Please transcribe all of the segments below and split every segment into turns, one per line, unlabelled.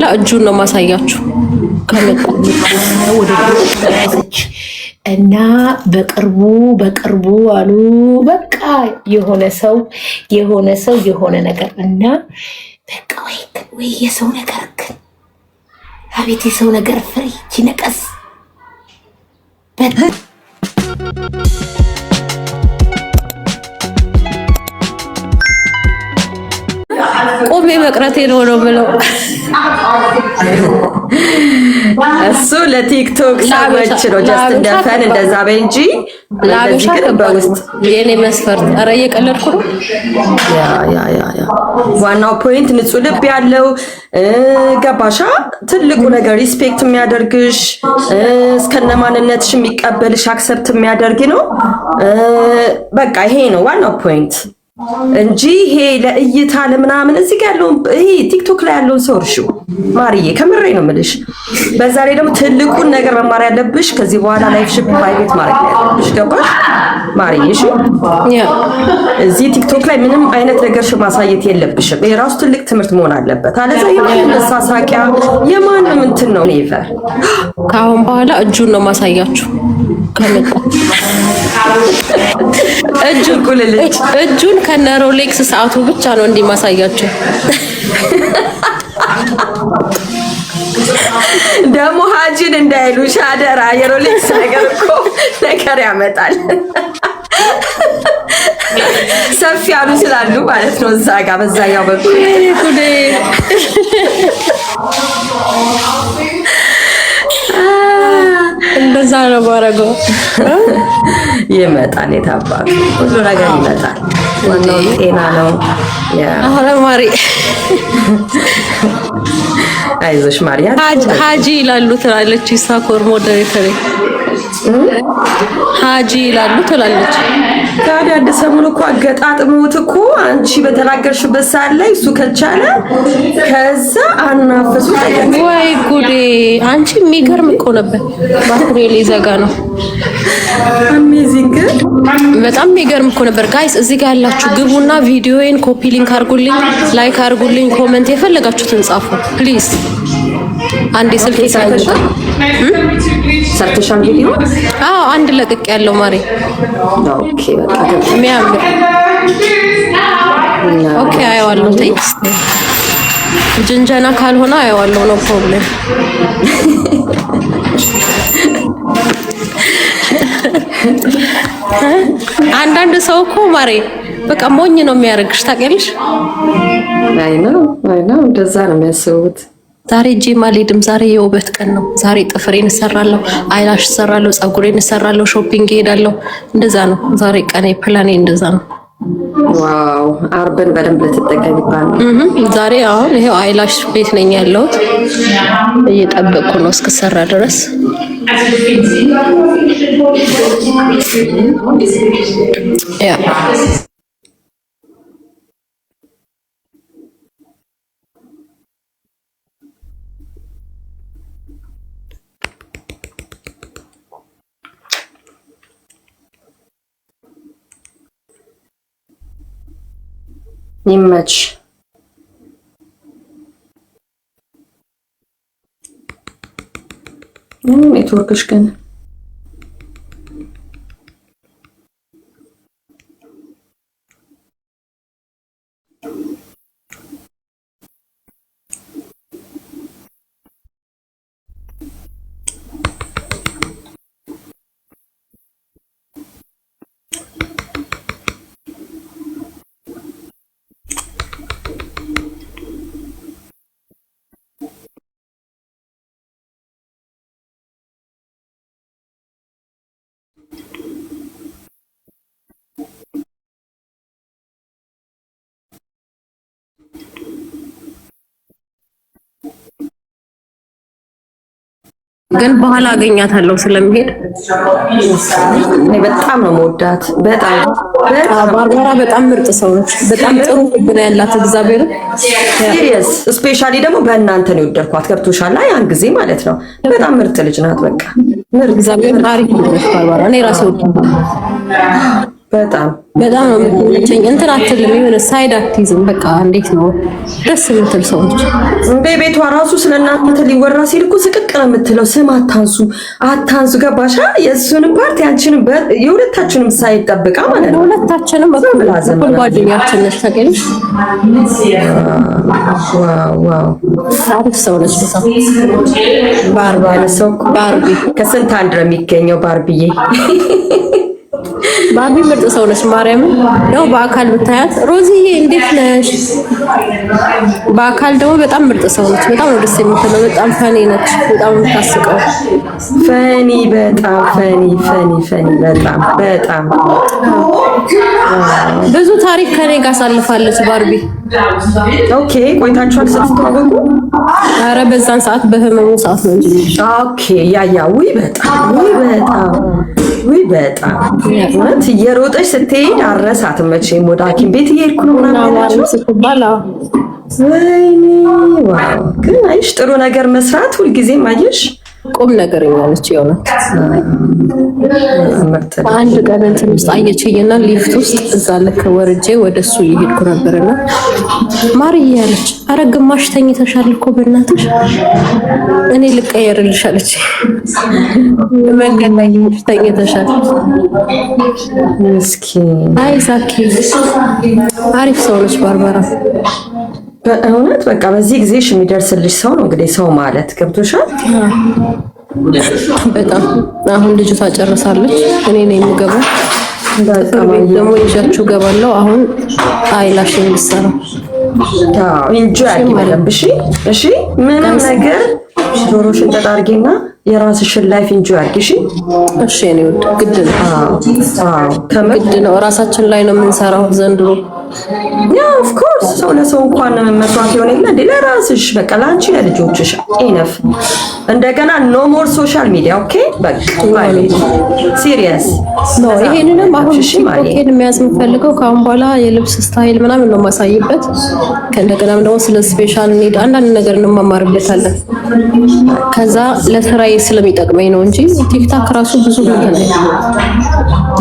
በኋላ እጁን ነው ማሳያችሁ ከመጣ ወደ ያዘች እና በቅርቡ አሉ በቃ የሆነ ሰው የሆነ ነገር እና በቃ ወይ የሰው ነገር ግን አቤት የሰው ነገር ፍሬ ይነቀስ ቆሜ መቅረቴ ነው ብለው
እሱ ለቲክቶክ ሰዎች ነው ጀስት እንደፈን እንደዛ በእንጂ
ለአበሻ በውስጥ የኔ መስፈርት ኧረ እየቀለድኩ ነው።
ያ ዋናው ፖይንት ንጹህ ልብ ያለው ገባሻ ትልቁ ነገር ሪስፔክት የሚያደርግሽ እስከነማንነትሽ የሚቀበልሽ አክሰፕት የሚያደርግ ነው። በቃ ይሄ ነው ዋናው ፖይንት እንጂ ይሄ ለእይታ ለምናምን እዚህ ጋር ያለው ይሄ ቲክቶክ ላይ ያለው ሰው እርሹ ማርዬ ከምሬ ነው የምልሽ። በዛ ላይ ደግሞ ትልቁን ነገር መማር ያለብሽ ከዚህ በኋላ ላይፍሽ ፕራይቬት ማድረግ ያለብሽ ገባሽ ማርዬ? እሺ እዚህ ቲክቶክ ላይ ምንም አይነት ነገርሽ ማሳየት የለብሽም። ይሄ ራሱ ትልቅ ትምህርት መሆን አለበት። አለዛ የማንም መሳሳቂያ የማንም እንትን ነው። ኔቨር
ከአሁን በኋላ እጁን ነው ማሳያችሁ ከመጣ እጁን ከነ ሮሌክስ ሰዓቱ ብቻ ነው እንዲማሳያቸው።
ደግሞ ሀጂን እንዳይሉ ሻደራ የሮሌክስ ነገር እኮ ነገር ያመጣል። ሰፊ ያሉ ስላሉ ማለት ነው እዛ ጋር በዛኛው በኩል እንደዛ ነው ባረገው ይመጣል። የታባቱ ሁሉ ነገር ይመጣል። ዋናው ጤና ነው።
አሁን ማሪ
አይዞሽ ማርያ
ሀጂ ይላሉ ትላለች። ይሳኮር ሞዴሬተር ሀጂ ይላሉ ትላለች።
ታዲያ አንድ ሰሞን እኮ አገጣጥሞት እኮ አንቺ በተናገርሽበት ሰዓት ላይ እሱ ከቻለ ከዛ አናፈሱ
ወይ ጉዴ! አንቺ የሚገርም እኮ ነበር። ባትሪ ሊዘጋ ነው።
አሜዚንግ
በጣም የሚገርም እኮ ነበር። ጋይስ እዚህ ጋር ያላችሁ ግቡና ቪዲዮዬን ኮፒ ሊንክ አድርጉልኝ፣ ላይክ አድርጉልኝ፣ ኮሜንት የፈለጋችሁትን ጻፉ ፕሊዝ። አንዴ ስልክ
ሰርተሻል ቪዲዮ?
አዎ አንድ ለቅቅ ያለው ማሪ።
ኦኬ በቃ
የሚያምር ኦኬ አየዋለሁ። ቴክስት ጅንጀና ካልሆነ አየዋለሁ። ኖ ፕሮብሌም። አንዳንድ ሰው እኮ ማሪ በቃ ሞኝ ነው የሚያደርግሽ ታውቂያለሽ?
አይ ነው እንደዛ ነው የሚያስቡት።
ዛሬ ጂም አልሄድም፣ ዛሬ የውበት ቀን ነው፣ ዛሬ ጥፍሬን እሰራለሁ፣ አይላሽ እሰራለሁ፣ ፀጉሬን እሰራለሁ፣ ሾፒንግ እሄዳለሁ። እንደዛ ነው ዛሬ ቀኔ፣ ፕላኔ እንደዛ ነው።
ዋው አርበን በደንብ ልትጠቀም ይባል።
ዛሬ አሁን ይሄው አይላሽ ቤት ነኝ ያለሁት፣ እየጠበቅኩ ነው እስክሰራ ድረስ። ያ
ይመች ኔትወርክሽ ግን
ግን በኋላ አገኛታለሁ ስለምሄድ
እኔ በጣም ነው የምወዳት። በጣም
ባርባራ በጣም ምርጥ ሰው ነች። በጣም ጥሩ ልብ ነው ያላት። እግዚአብሔር
ሲሪየስ ስፔሻሊ ደግሞ በእናንተ ነው የወደድኳት። ገብቶሻል? ያን ጊዜ ማለት ነው። በጣም ምርጥ ልጅ ናት። በቃ ምርጥ
እግዚአብሔር ታሪክ ነች ባርባራ። እኔ ራሴ ወጣ በጣም ነው የምትመቸኝ። እንትን አትልም፣ የሆነ ሳይድ አትይዝም። በቃ እንዴት ነው ደስ የምትል ሰው ነች።
እንደ ቤቷ ራሱ ስለእናንተ ሊወራ ሲል እኮ ስቅቅ ነው የምትለው። ስም አታንሱ ገባሻ? የእሱንም ፓርቲ አንቺንም የሁለታችንም ሳይጠብቃ ማለት ነው።
ሁለታችንም እኩል ጓደኛችን ነች። ታውቂያለሽ? ዋው አሪፍ ሰው ነች። ባርቢ
ከስንት አንድ ነው የሚገኘው ባርቢዬ።
ባርቢ ምርጥ ሰው ነች። ማርያምን ነው በአካል ብታያት። ሮዚዬ እንዴት ነሽ? በአካል ደግሞ በጣም ምርጥ ሰው ነች። በጣም ነው ደስ የምትለው። በጣም ፈኒ ነች። በጣም የምታስቀው
ፈኒ፣ በጣም ፈኒ በጣም
ብዙ ታሪክ ከኔ ጋር አሳልፋለች ባርቢ።
ኦኬ ቆይታችኋል ስትተዋወቁ?
ኧረ በዛን ሰዓት በህመሙ ሰዓት ነው እንጂ።
ኦኬ ውይ በጣም ማለት እየሮጠች ስትሄድ አረሳትም መቼም። ወደ ሐኪም ቤት እየሄድኩ ነው ምናምን
ስትባል
ወይኔ ዋው። ግን አይሽ ጥሩ ነገር መስራት ሁልጊዜም አየሽ
ቁም ነገር ይሆነች የሆነ አንድ ቀን እንትን ውስጥ አየችኝና ሊፍት ውስጥ እዛ ልክ ወርጄ ወደሱ እየሄድኩ ነበርና ማርዬ ያለች፣ አረ ግማሽ ተኝተሻል እኮ በእናትሽ እኔ ልቀየርልሽ አለች። መንገድ ላይ ተኝተሻል
ምስኪን።
አይ ዛኪ አሪፍ ሰው ነች ባርባራ።
በእውነት በቃ በዚህ ጊዜሽ የሚደርስልሽ ሰው ነው እንግዲህ ሰው ማለት ገብቶሻል።
በጣም አሁን ልጅቷ ጨርሳለች። እኔ ነኝ የምገባው። ደግሞ ይዣችሁ ገባለሁ። አሁን አይላሽ እንድሰራ
ኢንጆይ አድርጊ በደንብ እሺ። ምንም ነገር ጆሮሽን ተጣርጊና የራስሽን ላይፍ ኢንጆይ አድርጊ
እሺ። እኔ ወድ ግድ ነው ራሳችን ላይ ነው የምንሰራው ዘንድሮ።
ያ ኦፍ ኮርስ ሰው ለሰው እንኳን መስዋዕት ይሆን የለ እንዴ? ለራስሽ በቃ ለአንቺ ለልጆችሽ ኢነፍ። እንደገና ኖ ሞር ሶሻል ሚዲያ ኦኬ። በቃ ሲሪየስ
ነው። ይሄንንም አሁን ቲክቶክን የሚያዝ የምፈልገው ከአሁን በኋላ የልብስ ስታይል ምናምን ነው የማሳይበት። ከእንደገናም ደግሞ ስለ ስፔሻል ኒድ አንዳንድ ነገር እንማማርበታለን። ከዛ ለስራዬ ስለሚጠቅመኝ ነው እንጂ ቲክታክ ራሱ ብዙ ነገር ነው።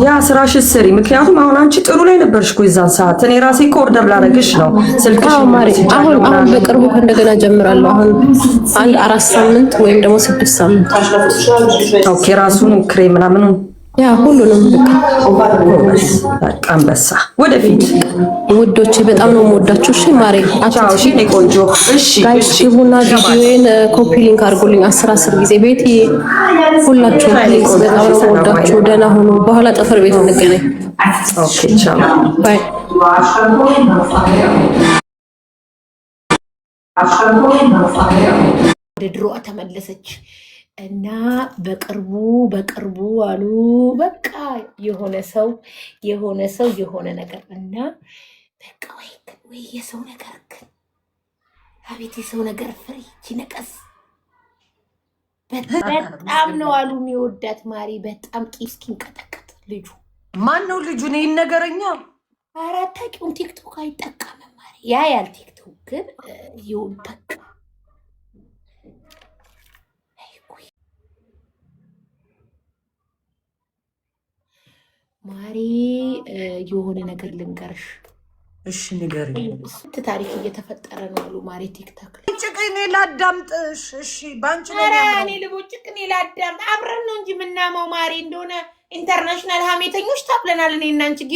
ያ ስራሽ ስሪ። ምክንያቱም አሁን አንቺ ጥሩ ላይ ነበርሽ እኮ የዛን ሰዓት። እኔ ራሴ እኮ ኦርደር ላደርግሽ ነው ስልክሽ።
አሁን በቅርቡ ከእንደገና ጀምራለሁ። አሁን አንድ 4 ሳምንት ወይም ደግሞ 6 ሳምንት።
ኦኬ ራሱን ክሬም ምናምን
ያ ሁሉንም
በቃ አንበሳ ወደፊት
ውዶቼ፣ በጣም ነው የምወዳችሁ። እሺ ማሬ
አቻው። እሺ እኔ ቆንጆ። እሺ
ጋይስ ግቡና ቪዲዮዬን ኮፒ ሊንክ አድርጉልኝ 10 ጊዜ ቤት ሁላችሁ ፕሊዝ። በጣም ነው የምወዳችሁ። ደህና ሁኑ። በኋላ ጥፍር ቤት እንገናኝ።
ኦኬ ቻው
ባይ።
ወደ ድሮዋ ተመለሰች እና በቅርቡ አሉ በቃ የሆነ ሰው የሆነ ነገር እና በቃ ወይ የሰው ነገር ግን አቤት የሰው ነገር ፍሬ ይነቀስ በጣም ነው አሉ የሚወዳት ማሪ። በጣም ቂስኪን ቀጠቀጥ ልጁ
ማን ነው ልጁ? ነው ይነገረኛ።
አራታቂውን ቲክቶክ አይጠቀምም ማሪ። ያ ያል ቲክቶክ ግን ይወጣ ማሪ። የሆነ ነገር ልንገርሽ።
እሺ ንገሪኝ።
ስንት ታሪክ እየተፈጠረ ነው አሉ ማሪ ቲክቶክ ላይ።
ጭቅኔ ላዳምጥሽ። እሺ ባንቺ ነው
ያለው። እኔ ልቦጭቅኔ ላዳምጥ። አብረን ነው እንጂ ምናማው ማሪ። እንደሆነ ኢንተርናሽናል ሀሜተኞች ታብለናል እኔ እና አንቺ።